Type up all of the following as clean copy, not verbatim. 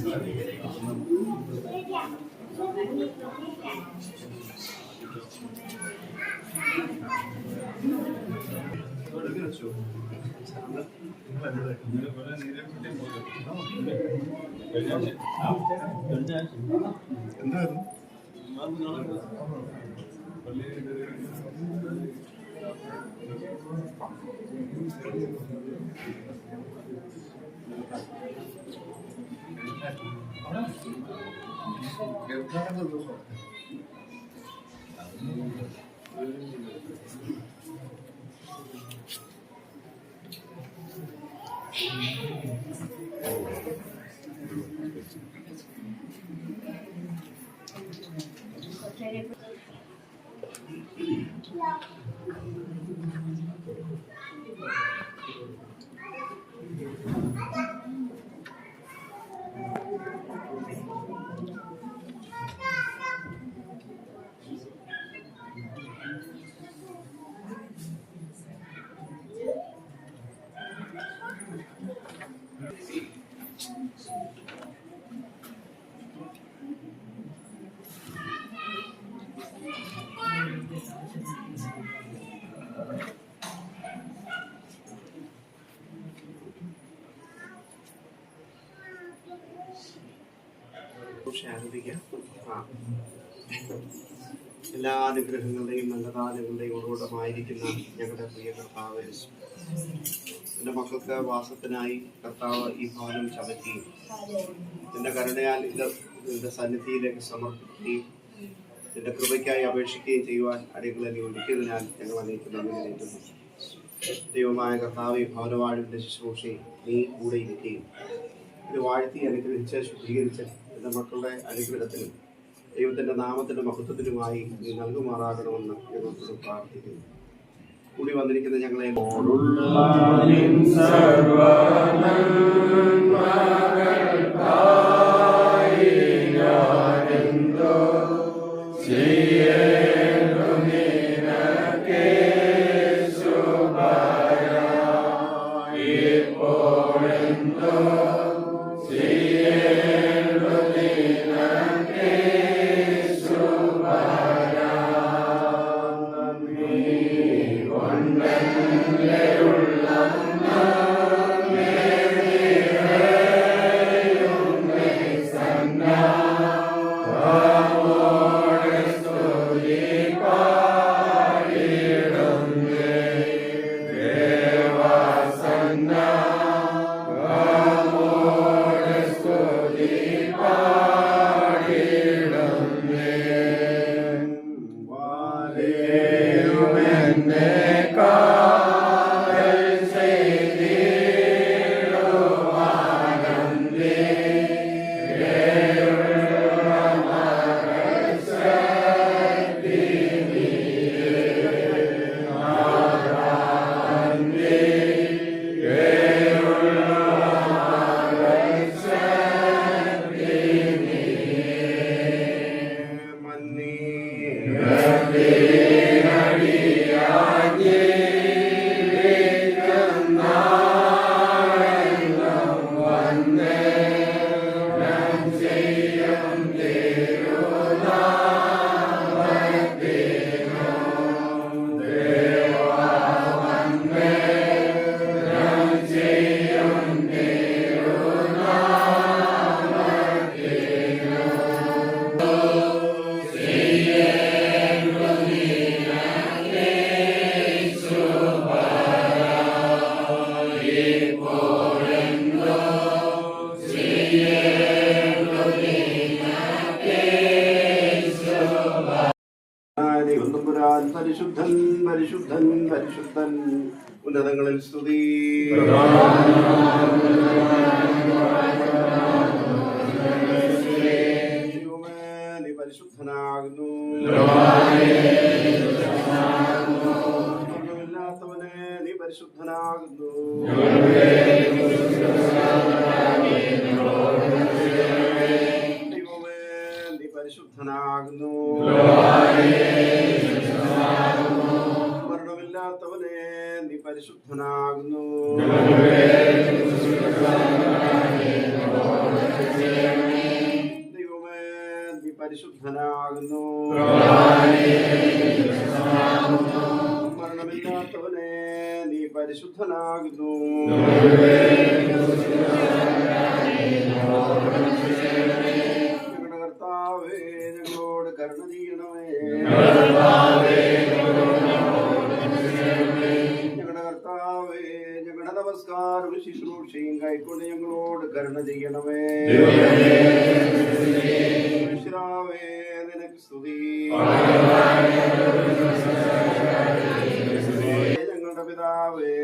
എന്തായിരുന്നു എല്ലാ അനുഗ്രഹങ്ങളുടെയും നല്ലതാനുകളുടെയും ഉറവിടമായിരിക്കുന്ന ഞങ്ങളുടെ പ്രിയ കർത്താവ്, എൻ്റെ മക്കൾക്ക് വാസത്തിനായി കർത്താവ് ഈ ഭവനം ചമയ്ക്കുകയും നിന്റെ കരുണയാൽ ഇത് നിന്റെ സന്നിധിയിലേക്ക് സമർപ്പിക്കുകയും നിന്റെ കൃപയ്ക്കായി അപേക്ഷിക്കുകയും ചെയ്യുവാൻ അടികളെ നീ ഒരുക്കിയതിനാൽ ഞങ്ങൾ അങ്ങേക്ക് നന്ദി അറിയിക്കുന്നു. ദൈവമായ കർത്താവ്, ഈ ഭവനവാഴിന്റെ ശുശ്രൂഷയിൽ നീ കൂടെ ഇരിക്കുകയും ഇത് വാഴ്ത്തി അനുഗ്രഹിച്ച് ശുദ്ധീകരിച്ച് എൻ്റെ മക്കളുടെ അനുഗ്രഹത്തിനും ദൈവത്തിൻ്റെ നാമത്തിൻ്റെ മഹത്വത്തിനുമായി നീ നൽകുമാറാകണമെന്ന് ഞങ്ങളോട് പ്രാർത്ഥിക്കുന്നു. കൂടി വന്നിരിക്കുന്ന ഞങ്ങളെ പരിശുദ്ധൻ പരിശുദ്ധൻ പരിശുദ്ധൻ ഉന്നതങ്ങളിൽ സ്തുതി. നീ പരിശുദ്ധനാകുന്നു. ഇല്ലാത്തവനെ നീ പരിശുദ്ധനാകുന്നു. ദൈവമേ നീ പരിശുദ്ധനാകുന്നു. മരണമില്ലാത്തവനെ നീ പരിശുദ്ധനാകുന്നു. പരിശുദ്ധനാകുന്നു. ദൈവമേ നീ പരിശുദ്ധനാകുന്നു. മരണമില്ലാത്തവനെ നീ പരിശുദ്ധനാകുന്നു. ഞങ്ങളുടെ കർത്താവേ ഞങ്ങളോട് കരുണ ചെയ്യണമേ. ഞങ്ങളുടെ കർത്താവേ ഞങ്ങളുടെ നമസ്കാരവും ശുശ്രൂഷയും കൈക്കൊണ്ട് ഞങ്ങളോട് കരുണ ചെയ്യണമേ. ഈശ്വരാവേ നിനക്ക് സ്തുതി. ഞങ്ങളുടെ പിതാവേ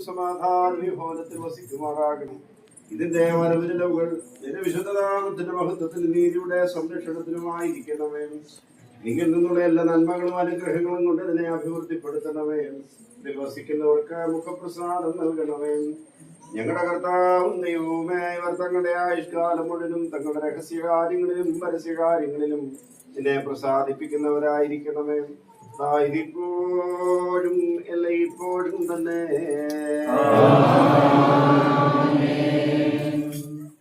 സമാധാന വിഭവനത്തിൽ വസിക്കുമാറാകണം. ഇതിന്റെ വരവിരലുകൾ നിന്റെ വിശുദ്ധനാമത്തിന്റെ മഹത്വത്തിന് നീതിയുടെ സംരക്ഷണത്തിനുമായിരിക്കണമേ. നിങ്ങൾ നിന്നുള്ള എല്ലാ നന്മകളും അനുഗ്രഹങ്ങളും കൊണ്ട് ഇതിനെ അഭിവൃദ്ധിപ്പെടുത്തണമേ. ഇതിൽ വസിക്കുന്നവർക്ക് മുഖപ്രസാദം നൽകണമേ. ഞങ്ങളുടെ കർത്താവും ദൈവവുമേ ഇവർ തങ്ങളുടെ ആയുഷ്കാലം മുഴുവനും തങ്ങളുടെ രഹസ്യകാര്യങ്ങളിലും പരസ്യകാര്യങ്ങളിലും ഇതിനെ പ്രസാദിപ്പിക്കുന്നവരായിരിക്കണമേ. ഇപ്പോഴും എല്ലായ്പ്പോഴും തന്നെ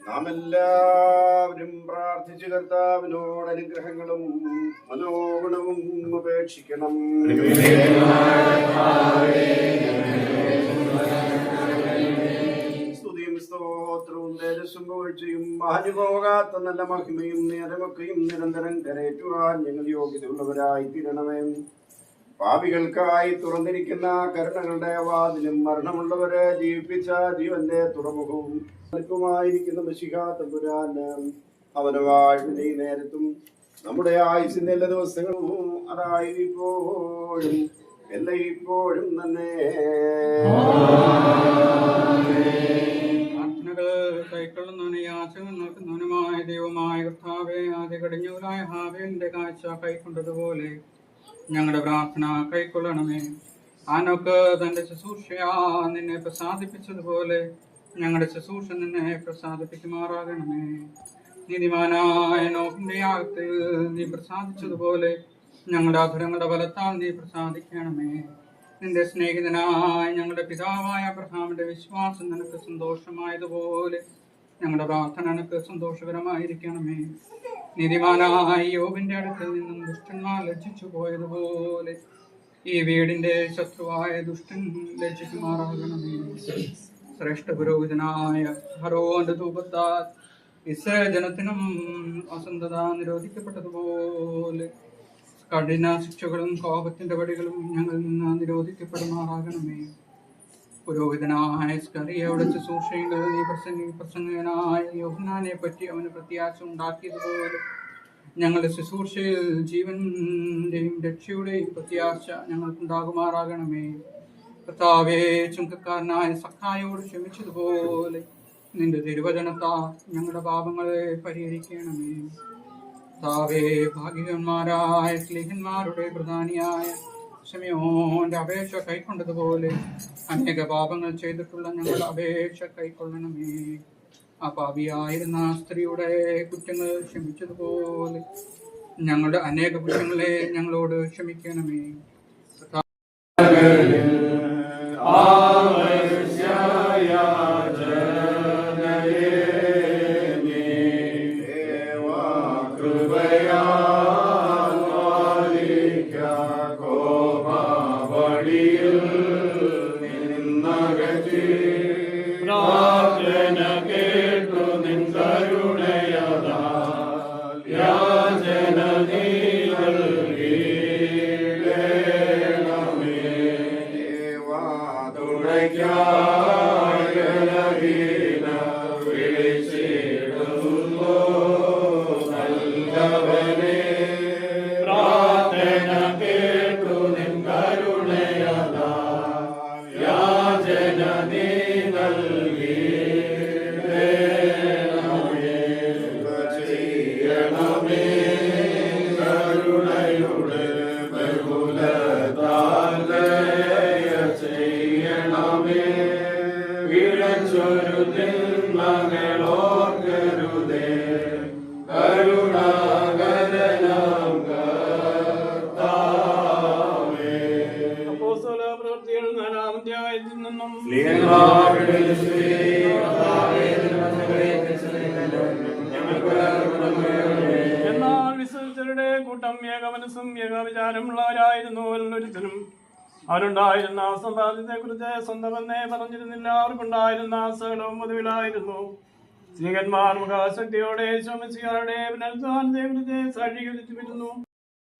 നാം എല്ലാവരും പ്രാർത്ഥിച്ചു കർത്താവിനോട് അനുഗ്രഹങ്ങളും മനോഗുണവും അപേക്ഷിക്കണം. സ്തുതിയും സ്തോത്രവും തേജസ്സും പുകഴ്ചയും മാഞ്ഞുപോകാത്ത നല്ല മഹിമയും നേരമൊക്കെയും നിരന്തരം കരയേറ്റുവാൻ ഞങ്ങൾ യോഗ്യതയുള്ളവരായി തീരണമേ. പാപികൾക്കായി തുറന്നിരിക്കുന്ന കരുണകളുടെ വാതിലും മരണമുള്ളവരെ ജീവിപ്പിച്ച ജീവന്റെ തുറമുഖവും ായിരിക്കുന്ന മിശിഹാ തമ്പുരാന് അവന്റെ വാഴ്വിന്റെ ഈ നേരത്തും നമ്മുടെ ആയുസിന്റെ എല്ലാ ദിവസങ്ങളും അതായിരിപ്പോഴും എല്ലായ്പ്പോഴും തന്നെ കൈക്കൊള്ളുന്നവനെ യാചകം നോക്കുന്നവനുമായ ദൈവമായ കർത്താവേ, ആദ്യ കടിഞ്ഞൂലായ ഹാബേലിന്റെ കാഴ്ച കൈക്കൊണ്ടതുപോലെ ഞങ്ങളുടെ പ്രാർത്ഥന കൈക്കൊള്ളണമേ. ആനോക്ക് തന്റെ ശുശ്രൂഷയാ നിന്നെ പ്രസാദിപ്പിച്ചതുപോലെ ഞങ്ങളുടെ ശുശ്രൂഷ നിന്നെ പ്രസാദിപ്പിക്കുമാറാകണമേ. നീതിമാനായ നോക്കിന്റെ യാഗത്തിൽ നീ പ്രസാദിച്ചതുപോലെ ഞങ്ങളുടെ അധരങ്ങളുടെ ബലത്താൽ നീ പ്രസാദിക്കണമേ. നിന്റെ സ്നേഹിതനായ ഞങ്ങളുടെ പിതാവായ അബ്രഹാമിന്റെ വിശ്വാസം നിനക്ക് സന്തോഷമായതുപോലെ ഞങ്ങളുടെ പ്രാർത്ഥന നിനക്ക് സന്തോഷകരമായിരിക്കണമേ. നീതിമാനായ യോബിന്റെ അടുക്കൽ നിന്നും ദുഷ്ടന്മാർ ലജ്ജിച്ചു പോയതുപോലെ ഈ വീടിന്റെ ശത്രുവായ ദുഷ്ടൻ ലജ്ജിക്കുമാറാകണമേ. ശ്രേഷ്ഠ പുരോഹിതനായ ഫറവോന്റെ ധൂപത്താൽ ഇസ്രായേൽ ജനത്തിനും അസന്ധത നിരോധിക്കപ്പെട്ടതുപോലെ കഠിന ശിക്ഷകളും കോപത്തിന്റെ വടികളും ഞങ്ങളിൽ നിന്ന് നിരോധിക്കപ്പെടുമാറാകണമേ. പുരോഹിതനായ സ്കറിയയുടെ ശുശ്രൂഷയിൽ നീ പ്രസംഗനായ യോഹന്നാനെ പറ്റി അവന് പ്രത്യാശ ഉണ്ടാക്കിയതുപോലെ ഞങ്ങളുടെ ശുശ്രൂഷയിൽ ജീവന്റെയും രക്ഷയുടെയും പ്രത്യാശ ഞങ്ങൾക്കുണ്ടാകുമാറാകണമേ. കർത്താവേ, ചുങ്കക്കാരനായ സഖായോട് ക്ഷമിച്ചതുപോലെ നിന്റെ തിരുവചനത്താൽ ഞങ്ങളുടെ പാപങ്ങളെ പരിഹരിക്കണമേ. കർത്താവേ, ഭാഗ്യവാന്മാരായ സ്ലീഹന്മാരുടെ പ്രധാനിയായ ശിമയോന്റെ അപേക്ഷ കൈക്കൊണ്ടതുപോലെ അനേക പാപങ്ങൾ ചെയ്തിട്ടുള്ള ഞങ്ങളുടെ അപേക്ഷ കൈക്കൊള്ളണമേ. ആ പാപിയായിരുന്ന സ്ത്രീയുടെ കുറ്റങ്ങൾ ക്ഷമിച്ചതുപോലെ ഞങ്ങളുടെ അനേക കുറ്റങ്ങളെ ഞങ്ങളോട് ക്ഷമിക്കണമേ. യാചന നീ നൽകിയിടേണമേ. എന്നാൽ വിശ്വസിച്ചവരുടെ കൂട്ടം ഏകമനസ്സും ഏകവിചാരമുള്ളവരായിരുന്നു. ഒരുത്തനും അവരുണ്ടായിരുന്ന സമ്പാദ്യത്തെ കുറിച്ച് സ്വന്തമെന്നേ പറഞ്ഞിരുന്നില്ല. അവർക്കുണ്ടായിരുന്ന സകലവും പൊതുവിലായിരുന്നു. സ്ത്രീകന്മാർ മുഖാശക്തിയോടെ ശോമിച്ചിയാരുടെ പുനരുദ്ധാനത്തെ കുറിച്ച് സാക്ഷീകരിച്ചു വരുന്നു.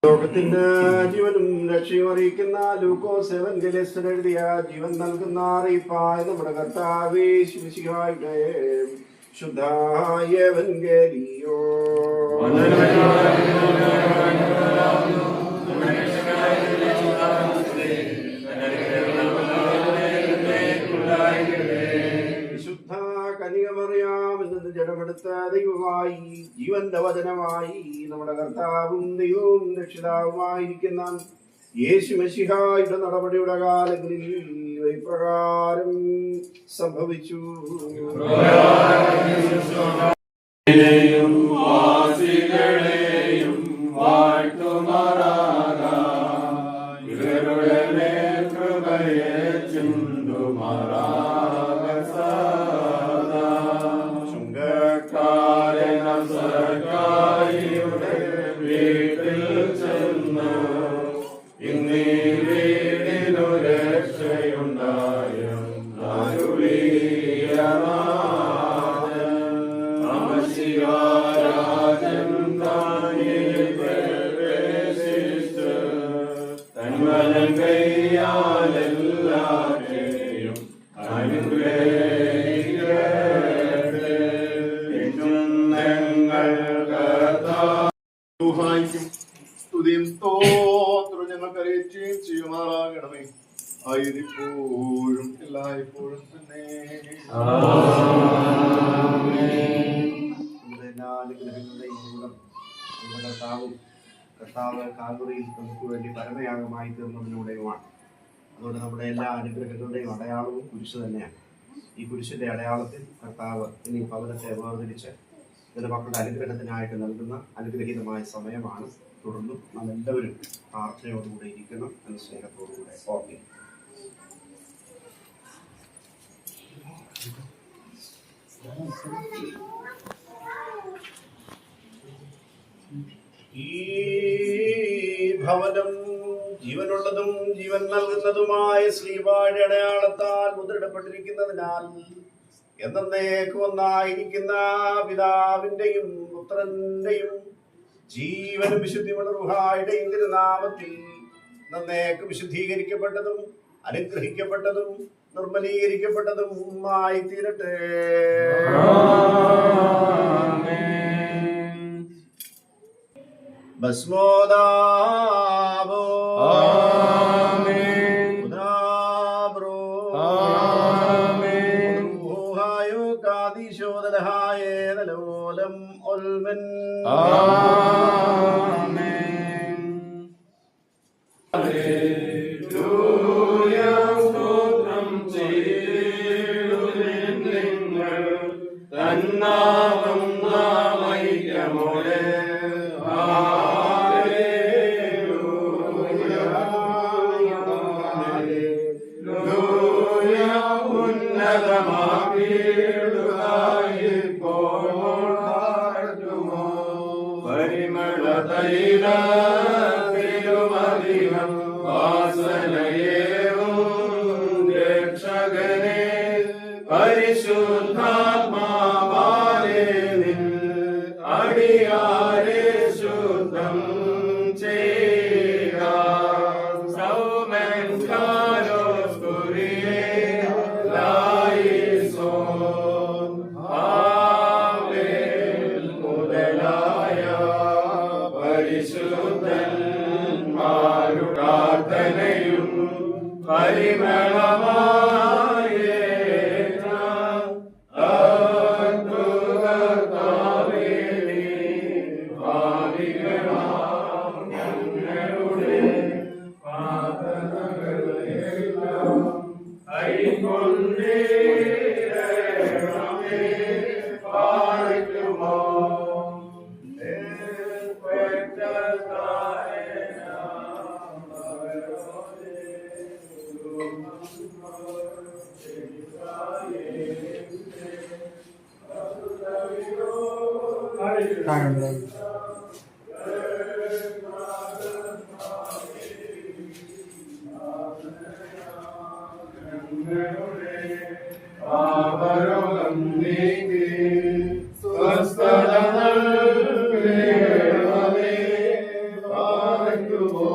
ലോകത്തിന് ജീവനും രക്ഷയും അറിയിക്കുന്ന ലൂക്കോസ് എവൻഗലിസ്റ്റ് എഴുതിയ ജീവൻ നൽകുന്ന അറിയിപ്പായ നമ്മുടെ കർത്താവേ ശിവശിഹായുടെ ശുദ്ധായ എവൻഗലിയോ. വിശുദ്ധ കനികമറിയാമെന്നത് ജഡമെടുത്ത ദൈവമായി ജീവന്റെ വചനമായി നമ്മുടെ കർത്താവും ദൈവവും രക്ഷിതാവുമായിരിക്കുന്ന യേശു മെശിഹായുടെ നടപടിയുടെ കാലങ്ങളിൽ ഇപ്രകാരം സംഭവിച്ചു. സ്തുതിയും സ്തോത്രം ഞങ്ങൾക്ക് അറിയിക്കുകയും ചെയ്യുമാറാകണമേ. ആയിരിപ്പോഴും എല്ലായ്പ്പോഴും തന്നെ. കർത്താവ് കാൽവറിയിൽ നമുക്ക് വേണ്ടി പരമയാഗമായി തീർന്നതിലൂടെയുമാണ്. അതുകൊണ്ട് നമ്മുടെ എല്ലാ അനുഗ്രഹങ്ങളുടെയും അടയാളവും കുരിശ് തന്നെയാണ്. ഈ കുരിശിന്റെ അടയാളത്തിൽ കർത്താവ് ഇനി ഭവനത്തെ വേർതിരിച്ച് ഇതിന്റെ മക്കളുടെ അനുഗ്രഹത്തിനായിട്ട് നൽകുന്ന അനുഗ്രഹീതമായ സമയമാണ്. തുടർന്നും നാം എല്ലാവരും പ്രാർത്ഥനയോടുകൂടെ ഇരിക്കണം എന്ന സ്നേഹത്തോടുകൂടെ ഓക്കെ. ഈ ഭവനം ജീവനുള്ളതും ജീവൻ നൽകുന്നതുമായ ശ്രീവാഴ അടയാളത്താൽ മുദ്രയിടപ്പെട്ടിരിക്കുന്നതിനാൽ എന്നേക്കും ഒന്നായിരിക്കുന്ന പിതാവിന്റെയും പുത്രന്റെയും ജീവനും വിശുദ്ധിയുള്ള റൂഹായുടെയും തിരുനാമത്തിൽ എന്നേക്കും വിശുദ്ധീകരിക്കപ്പെട്ടതും അനുഗ്രഹിക്കപ്പെട്ടതും നിർമ്മലീകരിക്കപ്പെട്ടതും ആയി തീരട്ടെ. ഭസ്മോദാവോ ോലം ഒൽമൻ തന്നാമം നാമൈക്യമോടെ പരിമളതൈലം വാസനയേവും രക്ഷകനെ പരിശുദ്ധാത്മാവാലേ നിൻ അടിയാരെ ശുദ്ധം ചെയ്യുക. സൗമൻ കാലോസ് കുരിയേ ലായിസോ ആവേൽ മുതലായ പരിശുദ്ധന്മാരുടെ പ്രാർത്ഥനയും പരിമളമായ ഞങ്ങളുടെ പാപരോഗം നീക്കി സ്വസ്ഥത നൽകണമേ. പാടുമോ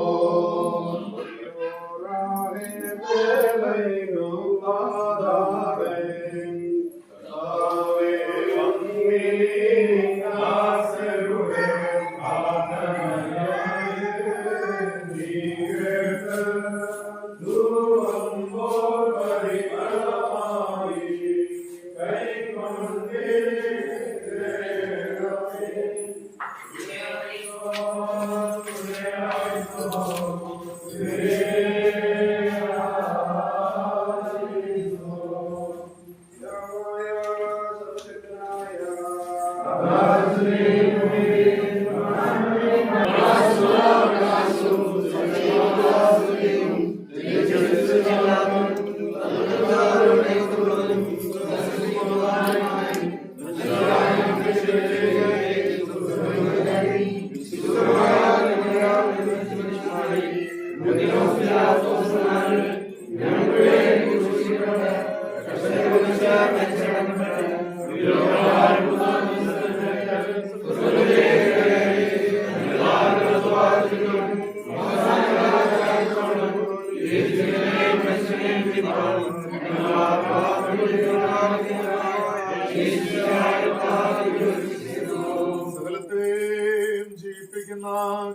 സകലത്തെയും ജീവിപ്പിക്കുന്ന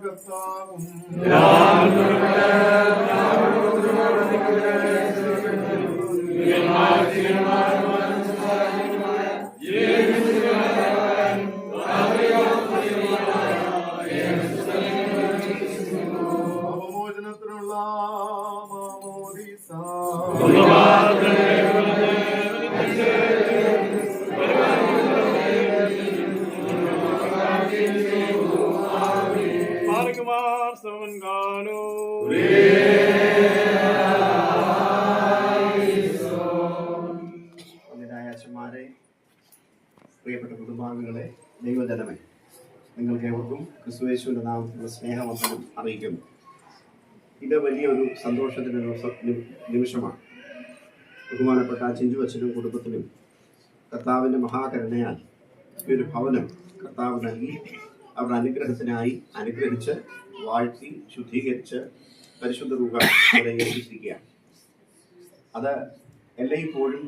കർത്താവും പാപമോചനത്തിനുള്ള മാമോദീസ Markumar Savangano. അച്ഛന്മാരെ, പ്രിയപ്പെട്ട കുടുംബാംഗങ്ങളെ, ദൈവജനമേ, നിങ്ങൾക്ക് ഏവർക്കും ക്രിസ്തുയേശുവിന്റെ നാമത്തിലുള്ള സ്നേഹവന്ദനം അറിയിക്കുന്നു. ഇത് വലിയൊരു സന്തോഷത്തിന്റെ നിമിഷമാണ്. ബഹുമാനപ്പെട്ട ചിഞ്ചു അച്ഛനും കുടുംബത്തിനും കർത്താവിൻ്റെ മഹാകരുണയാൽ ഈ ഒരു ഭവനം കർത്താവ് നൽകി അവരുടെ അനുഗ്രഹത്തിനായി അനുഗ്രഹിച്ച് വാഴ്ത്തി ശുദ്ധീകരിച്ച് പരിശുദ്ധ രൂപ ഏൽപ്പിച്ചിരിക്കുകയാണ്. അത് എല്ലായ്പ്പോഴും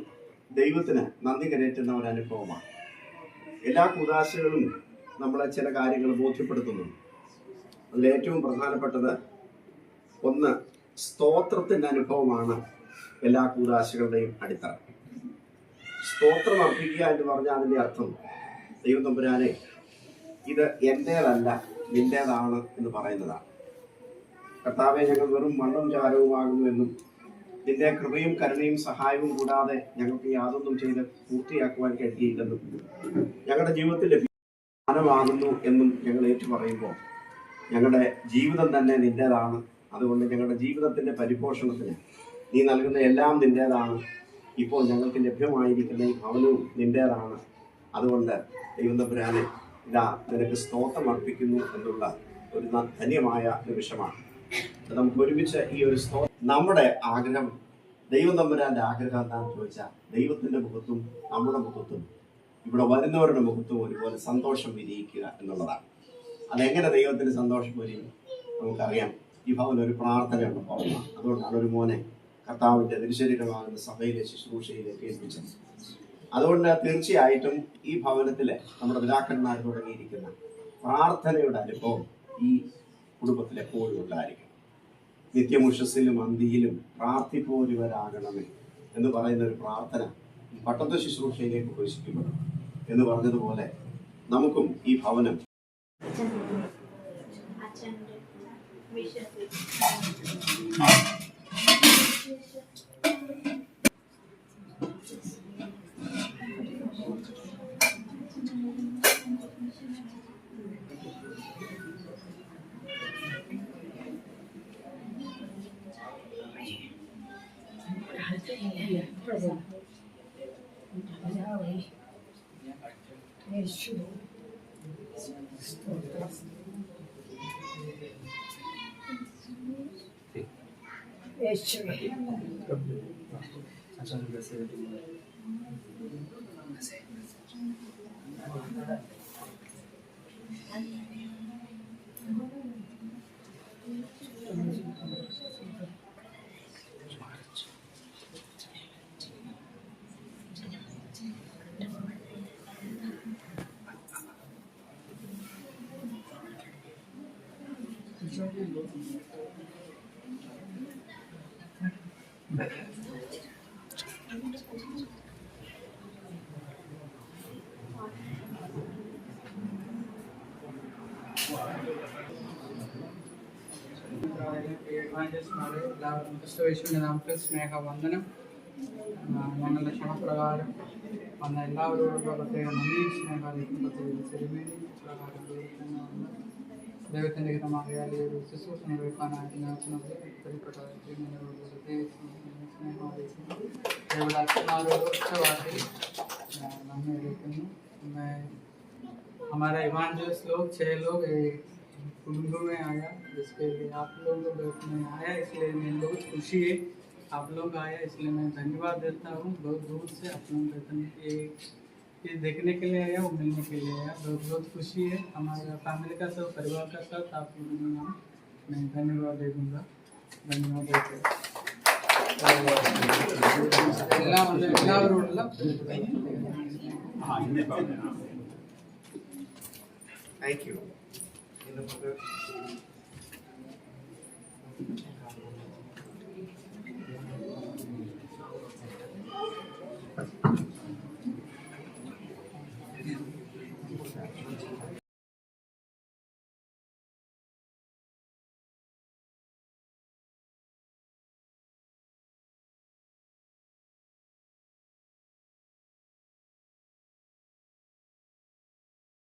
ദൈവത്തിന് നന്ദി കരയറ്റുന്ന ഒരു അനുഭവമാണ്. എല്ലാ കൂദാശകളും നമ്മളെ ചില കാര്യങ്ങൾ ബോധ്യപ്പെടുത്തുന്നുണ്ട്. അതിലേറ്റവും പ്രധാനപ്പെട്ടത് ഒന്ന് സ്തോത്രത്തിൻ്റെ അനുഭവമാണ് എല്ലാ കൂദാശകളുടെയും അടിത്തറ. സ്തോത്രം അർപ്പിക്കുക എന്ന് പറഞ്ഞാൽ അതിൻ്റെ അർത്ഥം ദൈവം തമ്പുരാനെ ഇത് എൻ്റേതല്ല നിൻ്റേതാണ് എന്ന് പറയുന്നതാണ്. കർത്താവെ, ഞങ്ങൾ വെറും മണ്ണും ചാരവുമാകുന്നു എന്നും നിന്റെ കൃപയും കരുണയും സഹായവും കൂടാതെ ഞങ്ങൾക്ക് യാതൊന്നും ചെയ്ത് പൂർത്തിയാക്കുവാൻ കഴിയില്ലെന്നും ഞങ്ങളുടെ ജീവിതത്തിൽ ജ്ഞാനമാകുന്നു എന്നും ഞങ്ങൾ ഏറ്റു പറയുമ്പോൾ ഞങ്ങളുടെ ജീവിതം തന്നെ നിൻ്റേതാണ്. അതുകൊണ്ട് ഞങ്ങളുടെ ജീവിതത്തിൻ്റെ പരിപോഷണത്തിന് നീ നൽകുന്ന എല്ലാം നിൻ്റേതാണ്. ഇപ്പോൾ ഞങ്ങൾക്ക് ലഭ്യമായിരിക്കുന്ന ഈ ഭവനവും നിൻ്റേതാണ്. അതുകൊണ്ട് ദൈവം തമ്പുരാനെ ഇതാ നിനക്ക് സ്തോത്രം അർപ്പിക്കുന്നു എന്നുള്ള ഒരു ധന്യമായ നിമിഷമാണ്. നമുക്ക് ഒരുമിച്ച് ഈ ഒരു നമ്മുടെ ആഗ്രഹം, ദൈവം തമ്പുരാൻ്റെ ആഗ്രഹം എന്താണെന്ന് ചോദിച്ചാൽ ദൈവത്തിൻ്റെ മുഖത്തും നമ്മുടെ മുഖത്തും ഇവിടെ വരുന്നവരുടെ മുഖത്തും ഒരുപോലെ സന്തോഷം വിരിയിക്കുക എന്നുള്ളതാണ്. അതെങ്ങനെ ദൈവത്തിന് സന്തോഷം വരും നമുക്കറിയാം. ഈ ഭവൻ ഒരു പ്രാർത്ഥനയുള്ള ഭവനമാണ്. അതുകൊണ്ടാണ് ഒരു മോനെ കർത്താവിൻ്റെ തിരുശരീരമാകുന്ന സഭയിലെ ശുശ്രൂഷയിലേക്ക് ഏൽപ്പിച്ചത്. അതുകൊണ്ട് തീർച്ചയായിട്ടും ഈ ഭവനത്തിൽ നമ്മുടെ പിതാക്കന്മാർ തുടങ്ങിയിരിക്കുന്ന പ്രാർത്ഥനയുടെ അനുഭവം ഈ കുടുംബത്തിൽ എപ്പോഴും ഉണ്ടായിരിക്കും. നിത്യമുഷസ്സിലും അന്തിയിലും പ്രാർത്ഥിപ്പോരുവരാകണമേ എന്ന് പറയുന്ന ഒരു പ്രാർത്ഥന പട്ടത്വ ശുശ്രൂഷയിലേക്ക് പ്രവേശിക്കപ്പെടും എന്ന് പറഞ്ഞതുപോലെ നമുക്കും ഈ ഭവനം എല്ലാവർക്കും ക്രിസ്തുയേശുവിന്റെ നാമത്തിൽ സ്നേഹവന്ദനം. ഞങ്ങളുടെ ക്ഷണപ്രകാരം വന്ന എല്ലാവരോടുള്ള പ്രത്യേക നന്ദി സ്നേഹാദിക്കും പ്രത്യേകിച്ച് തിരുമേനി പ്രകാരം ദൈവത്തിന്റെ ഹിതമായ ഈ ഒരു ശുശ്രൂഷ നിർവഹിക്കാനായിട്ട് ഞങ്ങൾക്ക് പ്രിയപ്പെട്ട തിരുമേനിയോട് പ്രത്യേകിച്ച് സ്നേഹാദിക്കും ഇവിടെ അച്ഛന്മാരോട് ഒറ്റവാക്കി നന്ദി അറിയിക്കുന്നു. हमारा इवांजलिस्ट लोग 6 लोग कुटुंब में आया, जिसके लिए आप लोगों को में आया, इसलिए मैं बहुत खुशी है आप लोग आया, इसलिए मैं धन्यवाद देता हूँ। बहुत दूर से आप लोग ये देखने के लिए आया, वो मिलने के लिए आया, बहुत बहुत खुशी है। हमारा फैमिली का सब परिवार का साथ आप लोगों के नाम मैं धन्यवाद दे दूँगा। धन्यवाद देते എല്ലാവരോടുള്ള താങ്ക് യു.